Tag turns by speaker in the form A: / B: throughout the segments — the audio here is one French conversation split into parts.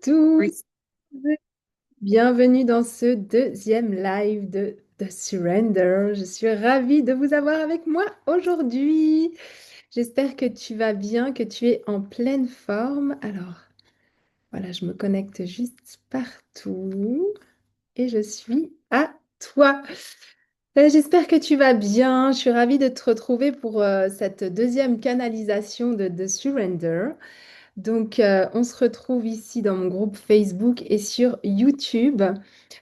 A: Oui.
B: tous, bienvenue dans ce deuxième live de The Surrender. Je suis ravie de vous avoir avec moi aujourd'hui. J'espère que tu vas bien, que tu es en pleine forme. Alors, voilà, je me connecte juste partout et je suis à toi. J'espère que tu vas bien. Je suis ravie de te retrouver pour cette deuxième canalisation de The Surrender. Donc, on se retrouve ici dans mon groupe Facebook et sur YouTube.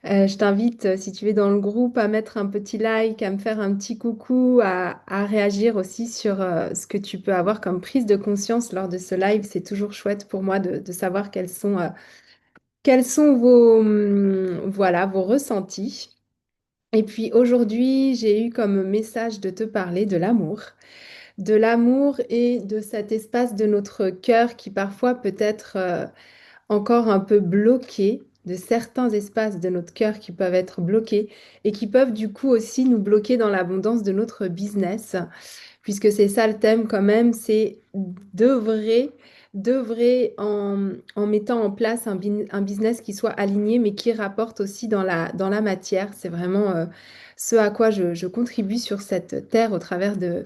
B: Je t'invite, si tu es dans le groupe, à mettre un petit like, à me faire un petit coucou, à réagir aussi sur ce que tu peux avoir comme prise de conscience lors de ce live. C'est toujours chouette pour moi de savoir quels sont vos, voilà, vos ressentis. Et puis aujourd'hui, j'ai eu comme message de te parler de l'amour et de cet espace de notre cœur qui parfois peut être encore un peu bloqué, de certains espaces de notre cœur qui peuvent être bloqués et qui peuvent du coup aussi nous bloquer dans l'abondance de notre business, puisque c'est ça le thème quand même, c'est d'œuvrer, d'œuvrer en mettant en place un business qui soit aligné, mais qui rapporte aussi dans la matière. C'est vraiment ce à quoi je contribue sur cette terre au travers des,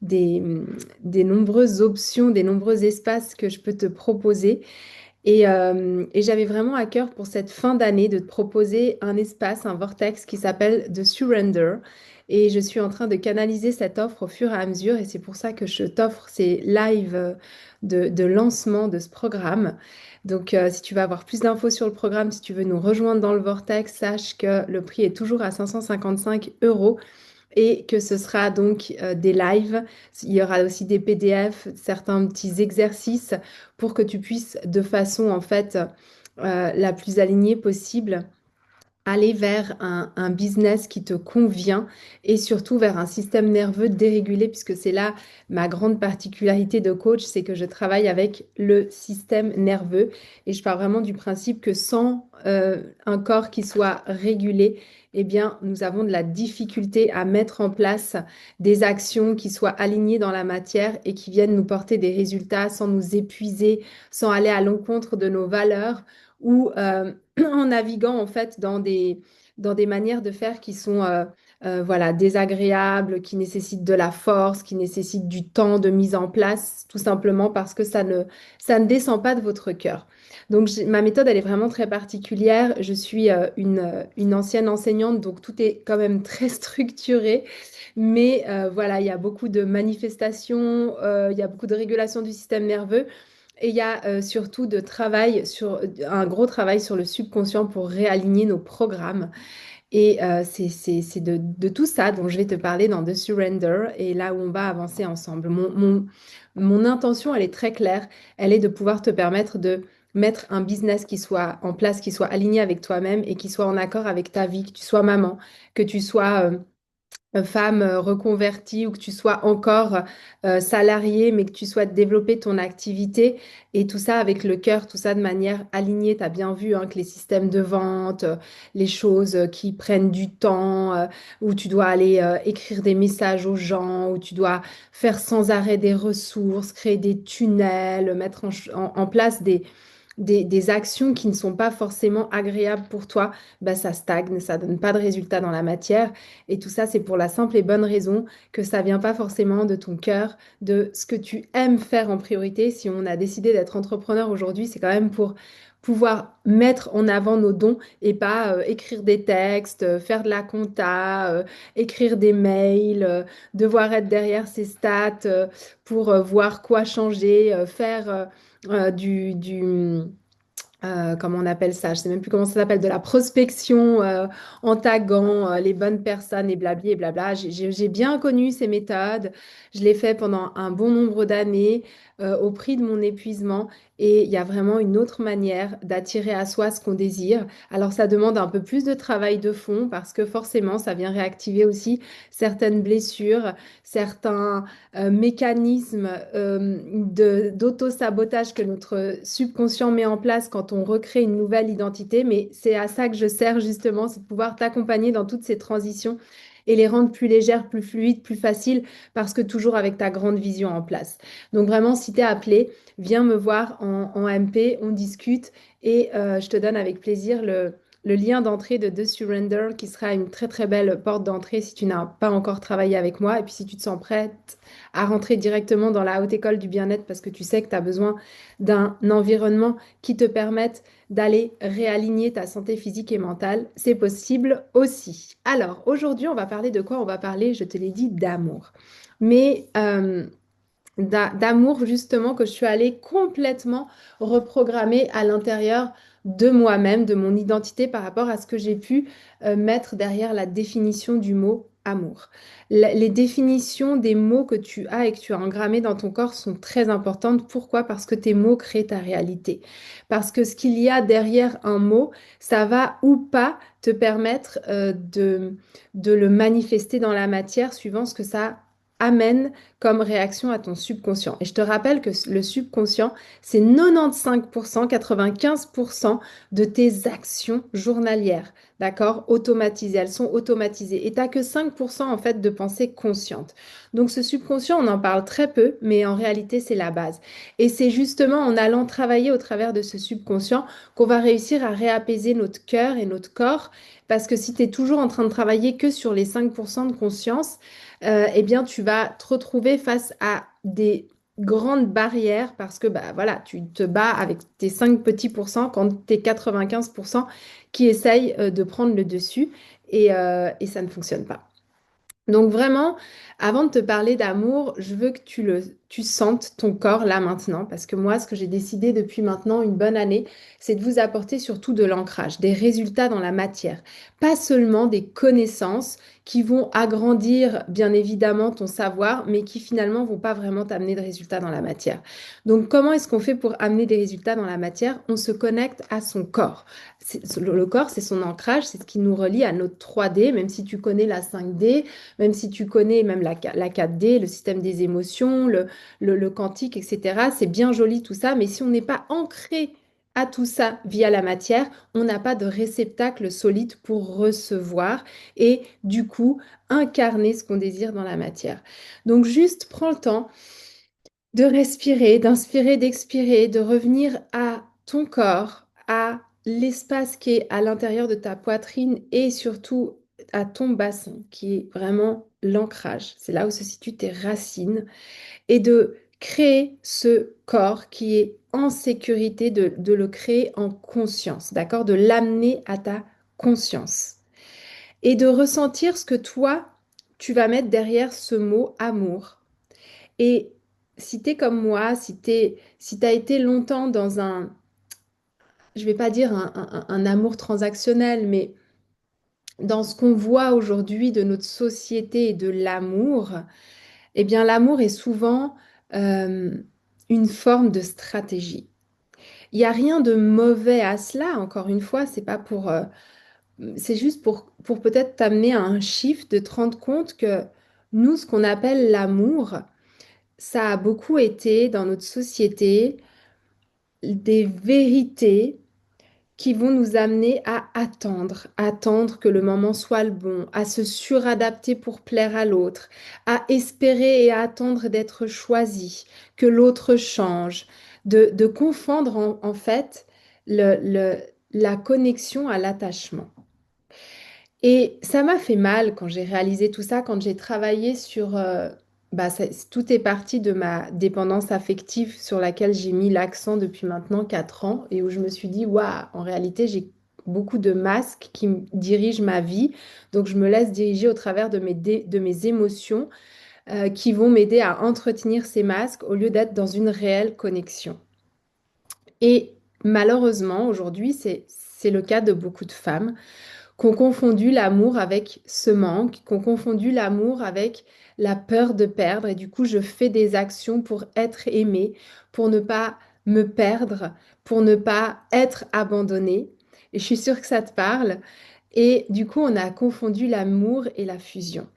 B: des nombreuses options, des nombreux espaces que je peux te proposer. Et j'avais vraiment à cœur pour cette fin d'année de te proposer un espace, un vortex qui s'appelle The Surrender. Et je suis en train de canaliser cette offre au fur et à mesure. Et c'est pour ça que je t'offre ces lives de lancement de ce programme. Donc, si tu veux avoir plus d'infos sur le programme, si tu veux nous rejoindre dans le vortex, sache que le prix est toujours à 555 euros et que ce sera donc des lives. Il y aura aussi des PDF, certains petits exercices pour que tu puisses de façon en fait la plus alignée possible aller vers un business qui te convient et surtout vers un système nerveux dérégulé, puisque c'est là ma grande particularité de coach, c'est que je travaille avec le système nerveux et je pars vraiment du principe que sans un corps qui soit régulé, eh bien, nous avons de la difficulté à mettre en place des actions qui soient alignées dans la matière et qui viennent nous porter des résultats sans nous épuiser, sans aller à l'encontre de nos valeurs ou en naviguant en fait dans des manières de faire qui sont voilà, désagréables, qui nécessitent de la force, qui nécessitent du temps de mise en place, tout simplement parce que ça ne descend pas de votre cœur. Donc ma méthode, elle est vraiment très particulière. Je suis une ancienne enseignante, donc tout est quand même très structuré. Mais voilà, il y a beaucoup de manifestations, il y a beaucoup de régulation du système nerveux. Et il y a surtout un gros travail sur le subconscient pour réaligner nos programmes. Et c'est de tout ça dont je vais te parler dans The Surrender et là où on va avancer ensemble. Mon intention, elle est très claire. Elle est de pouvoir te permettre de mettre un business qui soit en place, qui soit aligné avec toi-même et qui soit en accord avec ta vie, que tu sois maman, que tu sois femme reconvertie ou que tu sois encore salariée, mais que tu souhaites développer ton activité et tout ça avec le cœur, tout ça de manière alignée. Tu as bien vu hein, que les systèmes de vente, les choses qui prennent du temps, où tu dois aller écrire des messages aux gens, où tu dois faire sans arrêt des ressources, créer des tunnels, mettre en place des actions qui ne sont pas forcément agréables pour toi, bah, ça stagne, ça donne pas de résultat dans la matière. Et tout ça, c'est pour la simple et bonne raison que ça vient pas forcément de ton cœur, de ce que tu aimes faire en priorité. Si on a décidé d'être entrepreneur aujourd'hui, c'est quand même pour pouvoir mettre en avant nos dons et pas écrire des textes, faire de la compta, écrire des mails, devoir être derrière ses stats pour voir quoi changer, faire comment on appelle ça? Je sais même plus comment ça s'appelle, de la prospection en taguant les bonnes personnes et blabli et blabla. J'ai bien connu ces méthodes. Je l'ai fait pendant un bon nombre d'années au prix de mon épuisement. Et il y a vraiment une autre manière d'attirer à soi ce qu'on désire. Alors ça demande un peu plus de travail de fond parce que forcément, ça vient réactiver aussi certaines blessures, certains mécanisme d'auto-sabotage que notre subconscient met en place quand on recrée une nouvelle identité. Mais c'est à ça que je sers justement, c'est de pouvoir t'accompagner dans toutes ces transitions et les rendre plus légères, plus fluides, plus faciles, parce que toujours avec ta grande vision en place. Donc vraiment, si tu es appelé, viens me voir en MP, on discute et je te donne avec plaisir le lien d'entrée de The Surrender qui sera une très très belle porte d'entrée si tu n'as pas encore travaillé avec moi et puis si tu te sens prête à rentrer directement dans la haute école du bien-être parce que tu sais que tu as besoin d'un environnement qui te permette d'aller réaligner ta santé physique et mentale, c'est possible aussi. Alors aujourd'hui, on va parler de quoi? On va parler, je te l'ai dit, d'amour. Mais d'amour justement que je suis allée complètement reprogrammer à l'intérieur de moi-même, de mon identité par rapport à ce que j'ai pu mettre derrière la définition du mot amour. Les définitions des mots que tu as et que tu as engrammés dans ton corps sont très importantes. Pourquoi? Parce que tes mots créent ta réalité. Parce que ce qu'il y a derrière un mot, ça va ou pas te permettre de le manifester dans la matière suivant ce que ça amène comme réaction à ton subconscient. Et je te rappelle que le subconscient, c'est 95%, 95% de tes actions journalières, d'accord? Automatisées, elles sont automatisées. Et tu n'as que 5% en fait de pensée consciente. Donc ce subconscient, on en parle très peu, mais en réalité, c'est la base. Et c'est justement en allant travailler au travers de ce subconscient qu'on va réussir à réapaiser notre cœur et notre corps. Parce que si tu es toujours en train de travailler que sur les 5% de conscience, eh bien, tu vas te retrouver face à des grandes barrières parce que bah, voilà, tu te bats avec tes 5 petits pourcents quand tes 95% qui essayent de prendre le dessus et ça ne fonctionne pas. Donc vraiment, avant de te parler d'amour, je veux que tu sentes ton corps là maintenant, parce que moi, ce que j'ai décidé depuis maintenant une bonne année, c'est de vous apporter surtout de l'ancrage, des résultats dans la matière, pas seulement des connaissances qui vont agrandir bien évidemment ton savoir, mais qui finalement vont pas vraiment t'amener de résultats dans la matière. Donc comment est-ce qu'on fait pour amener des résultats dans la matière? On se connecte à son corps. Le corps, c'est son ancrage, c'est ce qui nous relie à notre 3D, même si tu connais la 5D. Même si tu connais même la 4D, le système des émotions, le quantique, etc., c'est bien joli tout ça, mais si on n'est pas ancré à tout ça via la matière, on n'a pas de réceptacle solide pour recevoir et du coup incarner ce qu'on désire dans la matière. Donc juste prends le temps de respirer, d'inspirer, d'expirer, de revenir à ton corps, à l'espace qui est à l'intérieur de ta poitrine et surtout à ton bassin, qui est vraiment l'ancrage. C'est là où se situent tes racines et de créer ce corps qui est en sécurité, de le créer en conscience, d'accord? De l'amener à ta conscience et de ressentir ce que toi, tu vas mettre derrière ce mot amour. Et si tu es comme moi, si tu as été longtemps dans je vais pas dire un amour transactionnel, mais dans ce qu'on voit aujourd'hui de notre société et de l'amour, eh bien l'amour est souvent euh, une forme de stratégie. Il n'y a rien de mauvais à cela, encore une fois, c'est pas pour, c'est juste pour peut-être t'amener à un shift, de te rendre compte que nous, ce qu'on appelle l'amour, ça a beaucoup été dans notre société des vérités qui vont nous amener à attendre, attendre que le moment soit le bon, à se suradapter pour plaire à l'autre, à espérer et à attendre d'être choisi, que l'autre change, de confondre en fait la connexion à l'attachement. Et ça m'a fait mal quand j'ai réalisé tout ça, quand j'ai travaillé sur... tout est parti de ma dépendance affective sur laquelle j'ai mis l'accent depuis maintenant 4 ans et où je me suis dit, waouh, en réalité, j'ai beaucoup de masques qui dirigent ma vie. Donc, je me laisse diriger au travers de mes émotions qui vont m'aider à entretenir ces masques au lieu d'être dans une réelle connexion. Et malheureusement, aujourd'hui, c'est le cas de beaucoup de femmes qu'on confondu l'amour avec ce manque, qu'on confondu l'amour avec la peur de perdre. Et du coup, je fais des actions pour être aimée, pour ne pas me perdre, pour ne pas être abandonnée. Et je suis sûre que ça te parle. Et du coup, on a confondu l'amour et la fusion.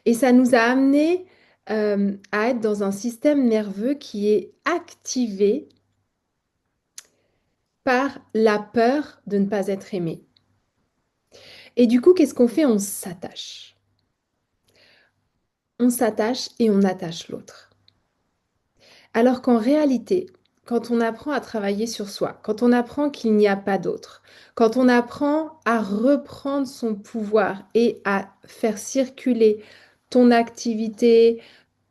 B: Et ça nous a amené à être dans un système nerveux qui est activé par la peur de ne pas être aimé. Et du coup, qu'est-ce qu'on fait? On s'attache. on s'attache et on attache l'autre. Alors qu'en réalité, quand on apprend à travailler sur soi, quand on apprend qu'il n'y a pas d'autre, quand on apprend à reprendre son pouvoir et à faire circuler ton activité,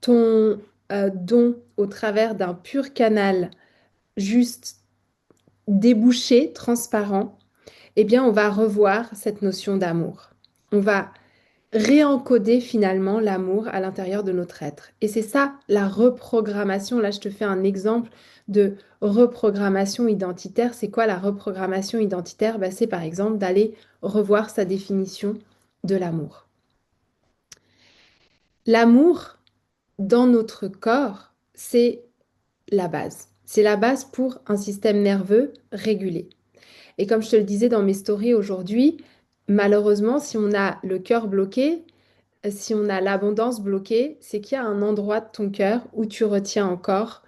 B: ton don au travers d'un pur canal juste débouché, transparent, eh bien, on va revoir cette notion d'amour. On va réencoder finalement l'amour à l'intérieur de notre être. Et c'est ça la reprogrammation. Là, je te fais un exemple de reprogrammation identitaire. C'est quoi la reprogrammation identitaire? Ben, c'est par exemple d'aller revoir sa définition de l'amour. L'amour dans notre corps, c'est la base. C'est la base pour un système nerveux régulé. Et comme je te le disais dans mes stories aujourd'hui, malheureusement, si on a le cœur bloqué, si on a l'abondance bloquée, c'est qu'il y a un endroit de ton cœur où tu retiens encore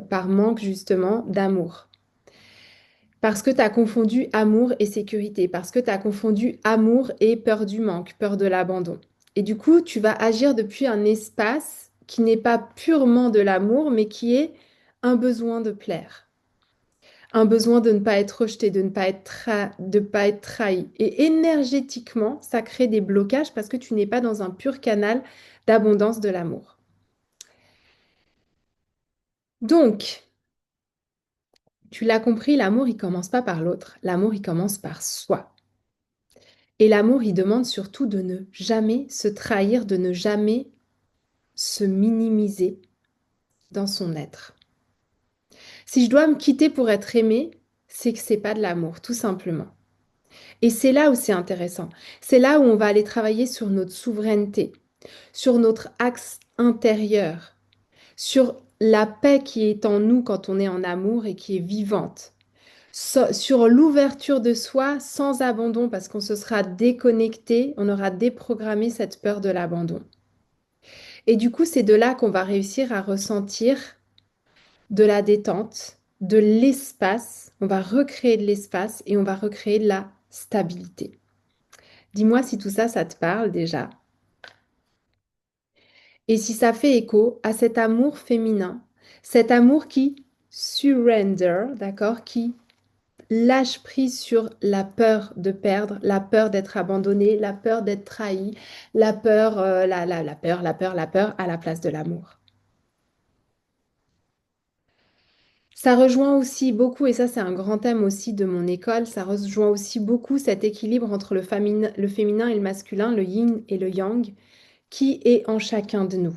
B: par manque justement d'amour. Parce que tu as confondu amour et sécurité, parce que tu as confondu amour et peur du manque, peur de l'abandon. Et du coup, tu vas agir depuis un espace qui n'est pas purement de l'amour, mais qui est un besoin de plaire, un besoin de ne pas être rejeté, de pas être trahi. Et énergétiquement, ça crée des blocages parce que tu n'es pas dans un pur canal d'abondance de l'amour. Donc, tu l'as compris, l'amour, il commence pas par l'autre. L'amour, il commence par soi. Et l'amour, il demande surtout de ne jamais se trahir, de ne jamais se minimiser dans son être. Si je dois me quitter pour être aimé, c'est que c'est pas de l'amour, tout simplement. Et c'est là où c'est intéressant. C'est là où on va aller travailler sur notre souveraineté, sur notre axe intérieur, sur la paix qui est en nous quand on est en amour et qui est vivante, sur l'ouverture de soi sans abandon parce qu'on se sera déconnecté, on aura déprogrammé cette peur de l'abandon. Et du coup, c'est de là qu'on va réussir à ressentir de la détente, de l'espace, on va recréer de l'espace et on va recréer de la stabilité. Dis-moi si tout ça, ça te parle déjà. Et si ça fait écho à cet amour féminin, cet amour qui surrender, d'accord, qui lâche prise sur la peur de perdre, la peur d'être abandonné, la peur d'être trahi, la peur, la peur à la place de l'amour. Ça rejoint aussi beaucoup, et ça c'est un grand thème aussi de mon école, ça rejoint aussi beaucoup cet équilibre entre le féminin et le masculin, le yin et le yang, qui est en chacun de nous.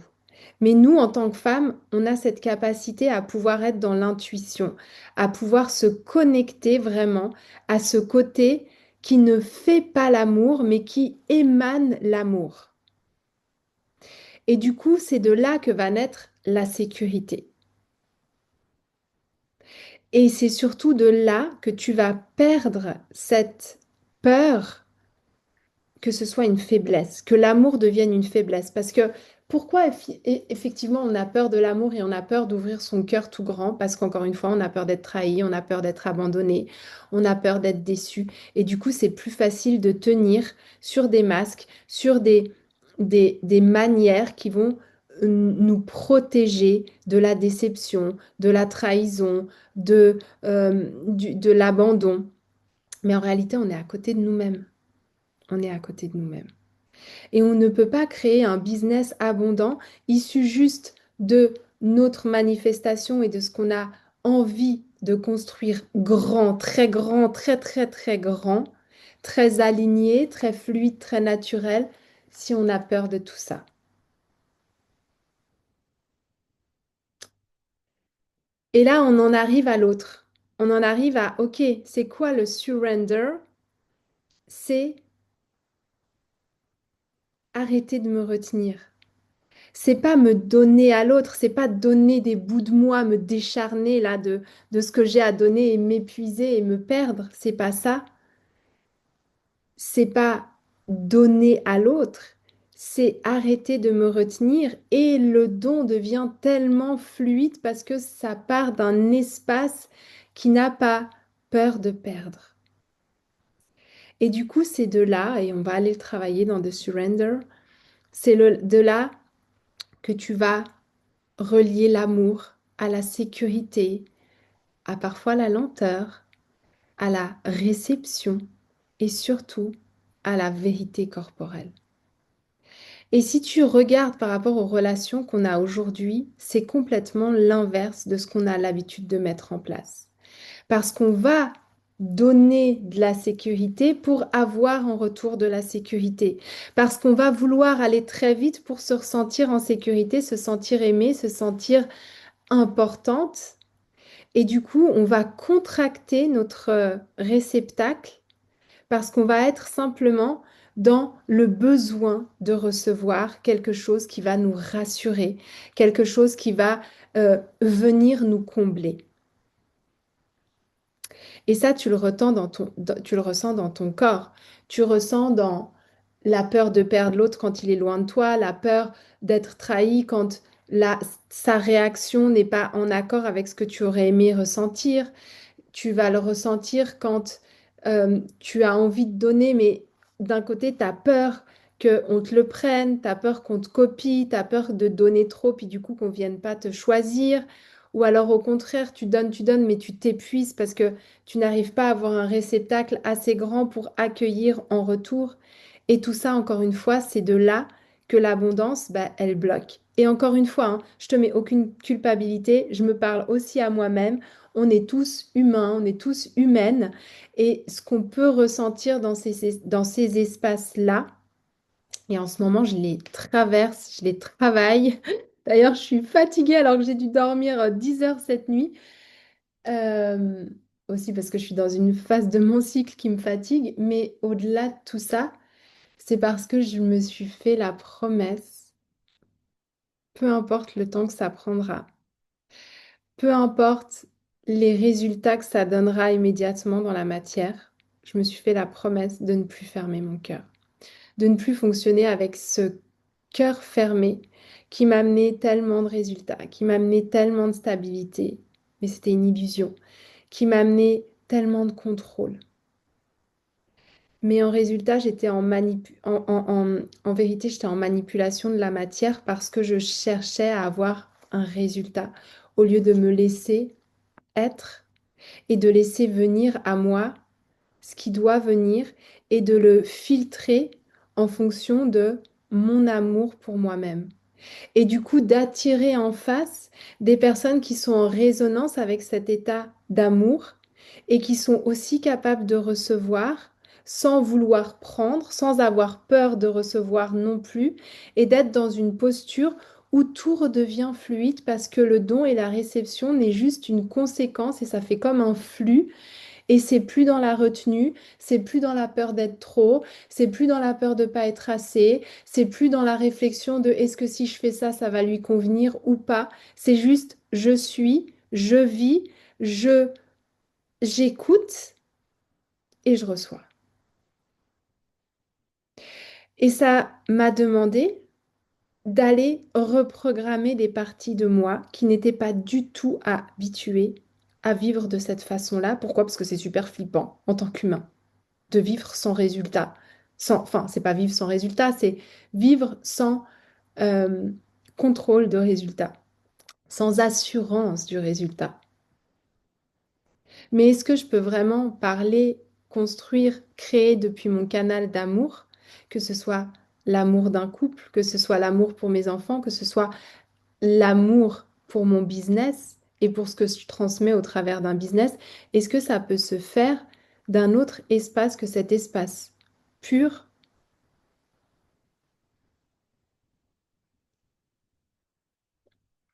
B: Mais nous, en tant que femmes, on a cette capacité à pouvoir être dans l'intuition, à pouvoir se connecter vraiment à ce côté qui ne fait pas l'amour, mais qui émane l'amour. Et du coup, c'est de là que va naître la sécurité. Et c'est surtout de là que tu vas perdre cette peur que ce soit une faiblesse, que l'amour devienne une faiblesse. Parce que pourquoi effectivement on a peur de l'amour et on a peur d'ouvrir son cœur tout grand? Parce qu'encore une fois, on a peur d'être trahi, on a peur d'être abandonné, on a peur d'être déçu. Et du coup, c'est plus facile de tenir sur des masques, sur des manières qui vont nous protéger de la déception, de la trahison, de l'abandon. Mais en réalité, on est à côté de nous-mêmes. On est à côté de nous-mêmes. Et on ne peut pas créer un business abondant issu juste de notre manifestation et de ce qu'on a envie de construire grand, très, très, très grand, très aligné, très fluide, très naturel, si on a peur de tout ça. Et là, on en arrive à l'autre. On en arrive à, OK, c'est quoi le surrender? C'est arrêter de me retenir. C'est pas me donner à l'autre, c'est pas donner des bouts de moi, me décharner là de ce que j'ai à donner et m'épuiser et me perdre. C'est pas ça. C'est pas donner à l'autre. C'est arrêter de me retenir et le don devient tellement fluide parce que ça part d'un espace qui n'a pas peur de perdre. Et du coup, c'est de là, et on va aller le travailler dans The Surrender, c'est de là que tu vas relier l'amour à la sécurité, à parfois la lenteur, à la réception et surtout à la vérité corporelle. Et si tu regardes par rapport aux relations qu'on a aujourd'hui, c'est complètement l'inverse de ce qu'on a l'habitude de mettre en place. Parce qu'on va donner de la sécurité pour avoir en retour de la sécurité. Parce qu'on va vouloir aller très vite pour se ressentir en sécurité, se sentir aimée, se sentir importante. Et du coup, on va contracter notre réceptacle parce qu'on va être simplement dans le besoin de recevoir quelque chose qui va nous rassurer, quelque chose qui va venir nous combler. Et ça, tu le ressens tu le ressens dans ton corps. Tu ressens dans la peur de perdre l'autre quand il est loin de toi, la peur d'être trahi quand sa réaction n'est pas en accord avec ce que tu aurais aimé ressentir. Tu vas le ressentir quand tu as envie de donner, mais d'un côté, tu as peur qu'on te le prenne, tu as peur qu'on te copie, tu as peur de donner trop, puis du coup qu'on ne vienne pas te choisir. Ou alors au contraire, tu donnes, mais tu t'épuises parce que tu n'arrives pas à avoir un réceptacle assez grand pour accueillir en retour. Et tout ça, encore une fois, c'est de là que l'abondance, bah, elle bloque. Et encore une fois, hein, je te mets aucune culpabilité, je me parle aussi à moi-même. On est tous humains, on est tous humaines. Et ce qu'on peut ressentir dans ces espaces-là, et en ce moment, je les traverse, je les travaille. D'ailleurs, je suis fatiguée alors que j'ai dû dormir 10 heures cette nuit. Euh, Aussi parce que je suis dans une phase de mon cycle qui me fatigue. Mais au-delà de tout ça, c'est parce que je me suis fait la promesse, peu importe le temps que ça prendra, peu importe les résultats que ça donnera immédiatement dans la matière, je me suis fait la promesse de ne plus fermer mon cœur, de ne plus fonctionner avec ce cœur fermé qui m'amenait tellement de résultats, qui m'amenait tellement de stabilité, mais c'était une illusion, qui m'amenait tellement de contrôle. Mais en résultat, en vérité, j'étais en manipulation de la matière parce que je cherchais à avoir un résultat au lieu de me laisser être et de laisser venir à moi ce qui doit venir et de le filtrer en fonction de mon amour pour moi-même. Et du coup, d'attirer en face des personnes qui sont en résonance avec cet état d'amour et qui sont aussi capables de recevoir sans vouloir prendre, sans avoir peur de recevoir non plus, et d'être dans une posture où tout redevient fluide parce que le don et la réception n'est juste une conséquence et ça fait comme un flux et c'est plus dans la retenue, c'est plus dans la peur d'être trop, c'est plus dans la peur de pas être assez, c'est plus dans la réflexion de est-ce que si je fais ça, ça va lui convenir ou pas. C'est juste je suis, je vis, je j'écoute et je reçois. Et ça m'a demandé d'aller reprogrammer des parties de moi qui n'étaient pas du tout habituées à vivre de cette façon-là. Pourquoi? Parce que c'est super flippant en tant qu'humain de vivre sans résultat. Enfin, c'est pas vivre sans résultat, c'est vivre sans euh, contrôle de résultat, sans assurance du résultat. Mais est-ce que je peux vraiment parler, construire, créer depuis mon canal d'amour, que ce soit l'amour d'un couple, que ce soit l'amour pour mes enfants, que ce soit l'amour pour mon business et pour ce que je transmets au travers d'un business, est-ce que ça peut se faire d'un autre espace que cet espace pur?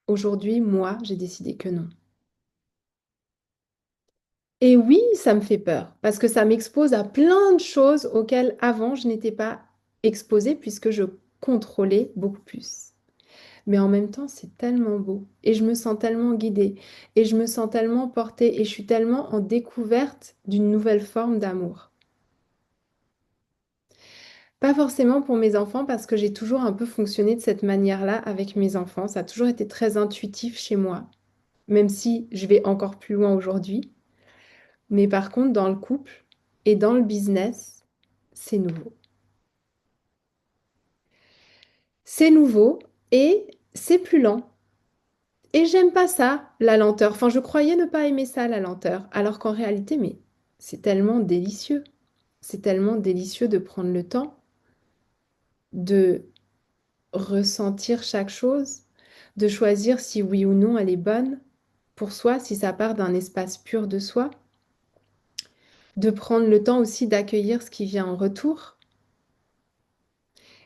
B: Aujourd'hui, moi, j'ai décidé que non. Et oui, ça me fait peur parce que ça m'expose à plein de choses auxquelles avant je n'étais pas exposée puisque je contrôlais beaucoup plus. Mais en même temps, c'est tellement beau et je me sens tellement guidée et je me sens tellement portée et je suis tellement en découverte d'une nouvelle forme d'amour. Pas forcément pour mes enfants parce que j'ai toujours un peu fonctionné de cette manière-là avec mes enfants. Ça a toujours été très intuitif chez moi, même si je vais encore plus loin aujourd'hui. Mais par contre, dans le couple et dans le business, c'est nouveau. C'est nouveau et c'est plus lent. Et j'aime pas ça, la lenteur. Enfin, je croyais ne pas aimer ça, la lenteur. Alors qu'en réalité, mais c'est tellement délicieux. C'est tellement délicieux de prendre le temps de ressentir chaque chose, de choisir si oui ou non elle est bonne pour soi, si ça part d'un espace pur de soi, de prendre le temps aussi d'accueillir ce qui vient en retour.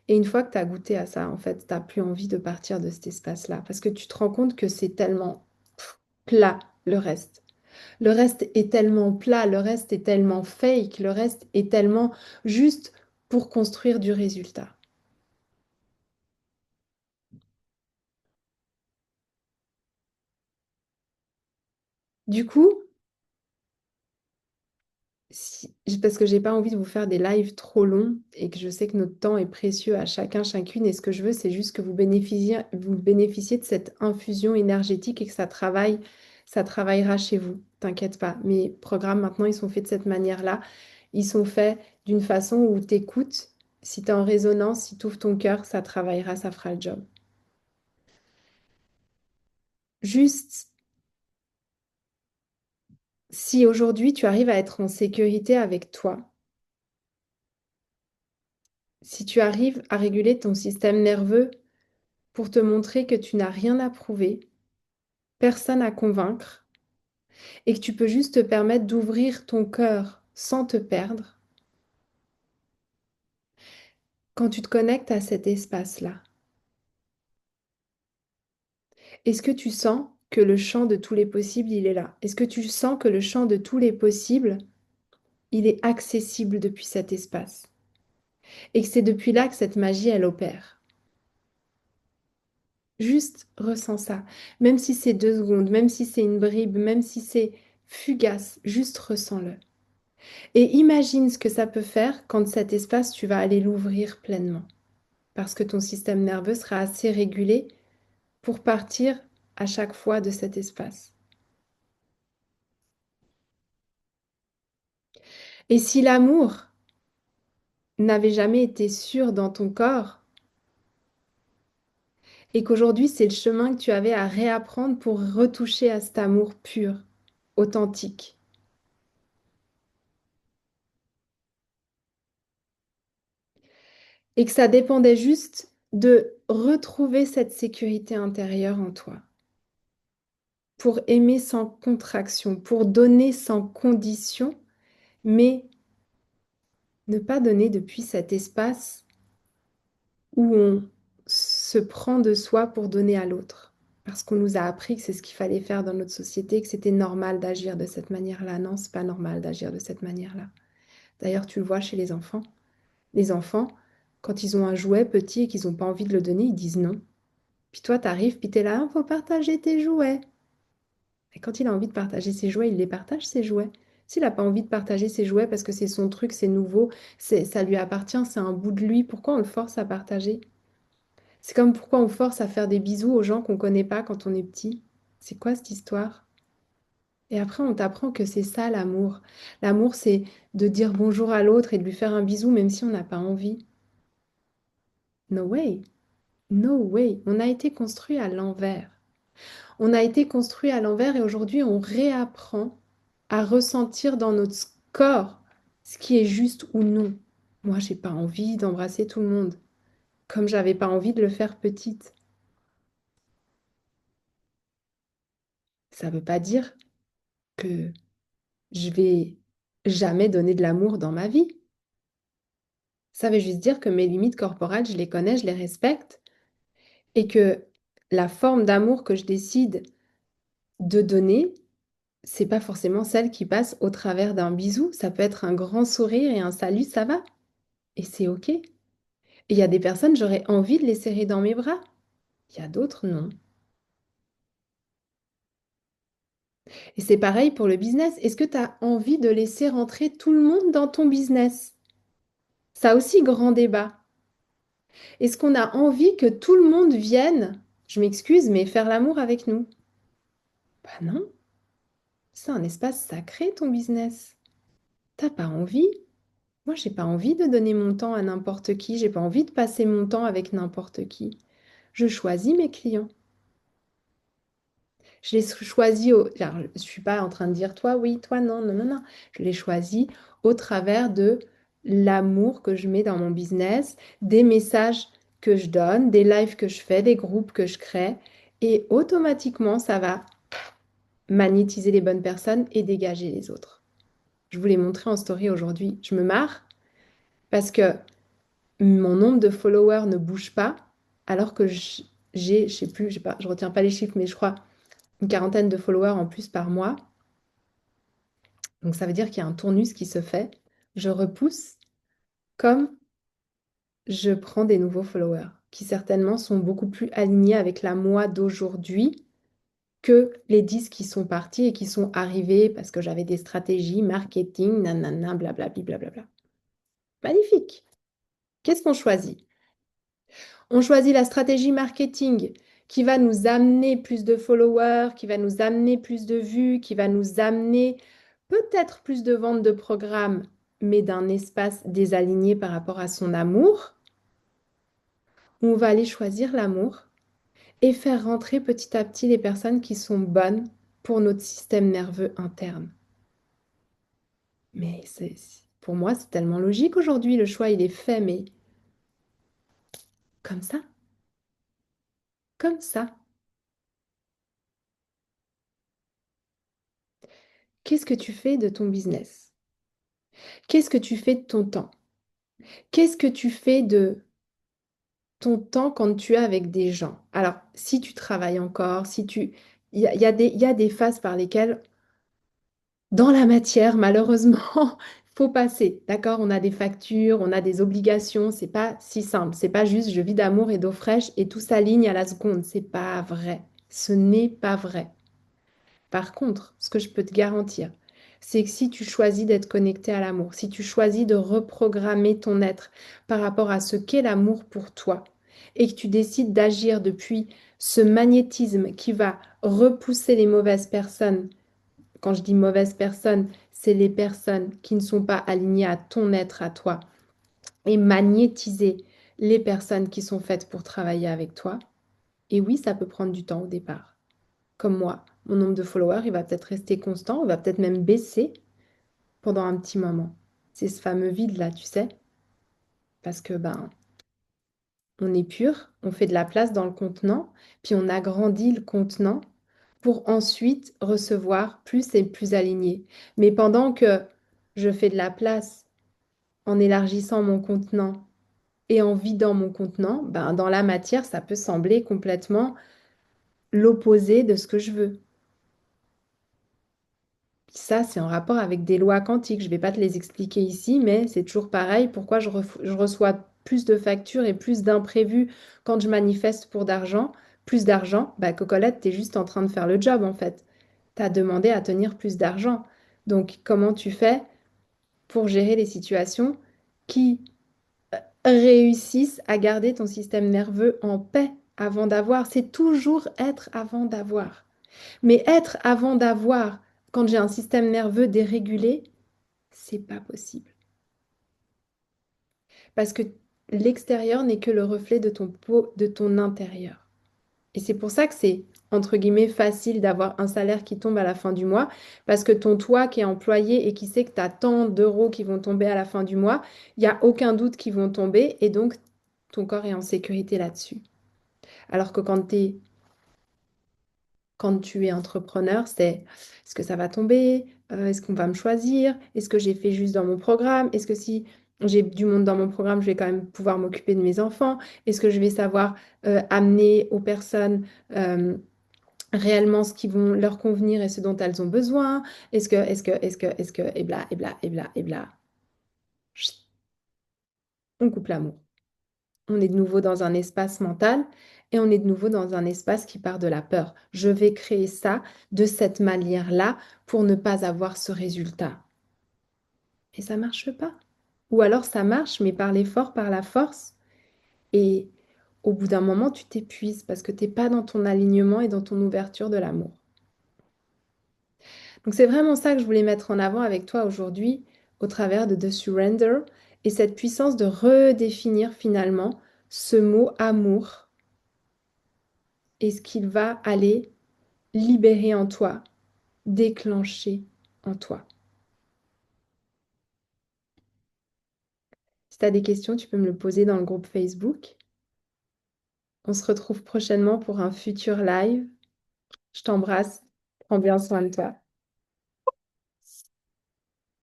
B: Et une fois que tu as goûté à ça, en fait, tu n'as plus envie de partir de cet espace-là parce que tu te rends compte que c'est tellement plat le reste. Le reste est tellement plat, le reste est tellement fake, le reste est tellement juste pour construire du résultat. Du coup, parce que j'ai pas envie de vous faire des lives trop longs et que je sais que notre temps est précieux à chacun, chacune, et ce que je veux, c'est juste que vous bénéficiez de cette infusion énergétique et que ça travaillera chez vous. T'inquiète pas. Mes programmes maintenant, ils sont faits de cette manière-là. Ils sont faits d'une façon où tu écoutes. Si tu es en résonance, si tu ouvres ton cœur, ça travaillera, ça fera le job. Juste, si aujourd'hui tu arrives à être en sécurité avec toi, si tu arrives à réguler ton système nerveux pour te montrer que tu n'as rien à prouver, personne à convaincre, et que tu peux juste te permettre d'ouvrir ton cœur sans te perdre, quand tu te connectes à cet espace-là, est-ce que tu sens que le champ de tous les possibles, il est là? Est-ce que tu sens que le champ de tous les possibles, il est accessible depuis cet espace? Et que c'est depuis là que cette magie, elle opère? Juste ressens ça. Même si c'est 2 secondes, même si c'est une bribe, même si c'est fugace, juste ressens-le. Et imagine ce que ça peut faire quand cet espace, tu vas aller l'ouvrir pleinement. Parce que ton système nerveux sera assez régulé pour partir à chaque fois de cet espace. Et si l'amour n'avait jamais été sûr dans ton corps, et qu'aujourd'hui c'est le chemin que tu avais à réapprendre pour retoucher à cet amour pur, authentique, et que ça dépendait juste de retrouver cette sécurité intérieure en toi, pour aimer sans contraction, pour donner sans condition, mais ne pas donner depuis cet espace où on se prend de soi pour donner à l'autre. Parce qu'on nous a appris que c'est ce qu'il fallait faire dans notre société, que c'était normal d'agir de cette manière-là. Non, c'est pas normal d'agir de cette manière-là. D'ailleurs, tu le vois chez les enfants. Les enfants, quand ils ont un jouet petit et qu'ils n'ont pas envie de le donner, ils disent non. Puis toi, t'arrives, puis t'es là, il faut partager tes jouets. Et quand il a envie de partager ses jouets, il les partage, ses jouets. S'il n'a pas envie de partager ses jouets parce que c'est son truc, c'est nouveau, ça lui appartient, c'est un bout de lui, pourquoi on le force à partager? C'est comme pourquoi on force à faire des bisous aux gens qu'on connaît pas quand on est petit. C'est quoi cette histoire? Et après, on t'apprend que c'est ça l'amour. L'amour, c'est de dire bonjour à l'autre et de lui faire un bisou même si on n'a pas envie. No way. No way. On a été construit à l'envers. On a été construit à l'envers et aujourd'hui, on réapprend à ressentir dans notre corps ce qui est juste ou non. Moi, j'ai pas envie d'embrasser tout le monde, comme j'avais pas envie de le faire petite. Ça veut pas dire que je vais jamais donner de l'amour dans ma vie. Ça veut juste dire que mes limites corporelles, je les connais, je les respecte et que la forme d'amour que je décide de donner, c'est pas forcément celle qui passe au travers d'un bisou. Ça peut être un grand sourire et un salut, ça va. Et c'est OK. Et il y a des personnes, j'aurais envie de les serrer dans mes bras. Il y a d'autres, non. Et c'est pareil pour le business. Est-ce que tu as envie de laisser rentrer tout le monde dans ton business? Ça aussi, grand débat. Est-ce qu'on a envie que tout le monde vienne, je m'excuse, mais faire l'amour avec nous? Bah non, c'est un espace sacré ton business. T'as pas envie? Moi, j'ai pas envie de donner mon temps à n'importe qui, j'ai pas envie de passer mon temps avec n'importe qui. Je choisis mes clients. Je les choisis alors, je ne suis pas en train de dire toi oui, toi non, non, non, non. Je les choisis au travers de l'amour que je mets dans mon business, des messages que je donne, des lives que je fais, des groupes que je crée. Et automatiquement, ça va magnétiser les bonnes personnes et dégager les autres. Je vous l'ai montré en story aujourd'hui. Je me marre parce que mon nombre de followers ne bouge pas alors que j'ai, je sais plus, j'ai pas, je retiens pas les chiffres, mais je crois une quarantaine de followers en plus par mois. Donc ça veut dire qu'il y a un tournus qui se fait. Je repousse comme je prends des nouveaux followers qui certainement sont beaucoup plus alignés avec la moi d'aujourd'hui que les 10 qui sont partis et qui sont arrivés parce que j'avais des stratégies marketing, nanana, blablabla, blablabla. Magnifique. Qu'est-ce qu'on choisit? On choisit la stratégie marketing qui va nous amener plus de followers, qui va nous amener plus de vues, qui va nous amener peut-être plus de ventes de programmes, mais d'un espace désaligné par rapport à son amour. On va aller choisir l'amour et faire rentrer petit à petit les personnes qui sont bonnes pour notre système nerveux interne. Mais pour moi, c'est tellement logique aujourd'hui. Le choix, il est fait, mais comme ça, comme ça. Qu'est-ce que tu fais de ton business? Qu'est-ce que tu fais de ton temps? Qu'est-ce que tu fais de ton temps quand tu es avec des gens? Alors, si tu travailles encore, si tu... il y a des phases par lesquelles, dans la matière, malheureusement, faut passer. D'accord? On a des factures, on a des obligations. C'est pas si simple. C'est pas juste je vis d'amour et d'eau fraîche et tout s'aligne à la seconde. C'est pas vrai. Ce n'est pas vrai. Par contre, ce que je peux te garantir, c'est que si tu choisis d'être connecté à l'amour, si tu choisis de reprogrammer ton être par rapport à ce qu'est l'amour pour toi, et que tu décides d'agir depuis ce magnétisme qui va repousser les mauvaises personnes, quand je dis mauvaises personnes, c'est les personnes qui ne sont pas alignées à ton être, à toi, et magnétiser les personnes qui sont faites pour travailler avec toi. Et oui, ça peut prendre du temps au départ comme moi, mon nombre de followers, il va peut-être rester constant, il va peut-être même baisser pendant un petit moment. C'est ce fameux vide-là, tu sais, parce que ben, on est pur, on fait de la place dans le contenant, puis on agrandit le contenant pour ensuite recevoir plus et plus aligné. Mais pendant que je fais de la place en élargissant mon contenant et en vidant mon contenant, ben, dans la matière, ça peut sembler complètement l'opposé de ce que je veux. Ça, c'est en rapport avec des lois quantiques. Je ne vais pas te les expliquer ici, mais c'est toujours pareil. Pourquoi je reçois plus de factures et plus d'imprévus quand je manifeste pour d'argent, plus d'argent, bah, Cocolette, tu es juste en train de faire le job en fait. Tu as demandé à tenir plus d'argent. Donc, comment tu fais pour gérer les situations qui réussissent à garder ton système nerveux en paix avant d'avoir? C'est toujours être avant d'avoir. Mais être avant d'avoir, quand j'ai un système nerveux dérégulé, c'est pas possible. Parce que l'extérieur n'est que le reflet de de ton intérieur. Et c'est pour ça que c'est, entre guillemets, facile d'avoir un salaire qui tombe à la fin du mois, parce que ton toi qui est employé et qui sait que tu as tant d'euros qui vont tomber à la fin du mois, il n'y a aucun doute qu'ils vont tomber, et donc ton corps est en sécurité là-dessus. Alors que quand tu es entrepreneur, c'est est-ce que ça va tomber? Est-ce qu'on va me choisir? Est-ce que j'ai fait juste dans mon programme? Est-ce que si j'ai du monde dans mon programme, je vais quand même pouvoir m'occuper de mes enfants? Est-ce que je vais savoir amener aux personnes réellement ce qui vont leur convenir et ce dont elles ont besoin? Et bla, et bla, et bla, et bla. Chut, on coupe l'amour. On est de nouveau dans un espace mental et on est de nouveau dans un espace qui part de la peur. Je vais créer ça de cette manière-là pour ne pas avoir ce résultat. Et ça marche pas. Ou alors ça marche, mais par l'effort, par la force. Et au bout d'un moment, tu t'épuises parce que tu n'es pas dans ton alignement et dans ton ouverture de l'amour. Donc c'est vraiment ça que je voulais mettre en avant avec toi aujourd'hui au travers de The Surrender et cette puissance de redéfinir finalement ce mot amour et ce qu'il va aller libérer en toi, déclencher en toi. Si tu as des questions, tu peux me le poser dans le groupe Facebook. On se retrouve prochainement pour un futur live. Je t'embrasse. Prends bien soin de toi.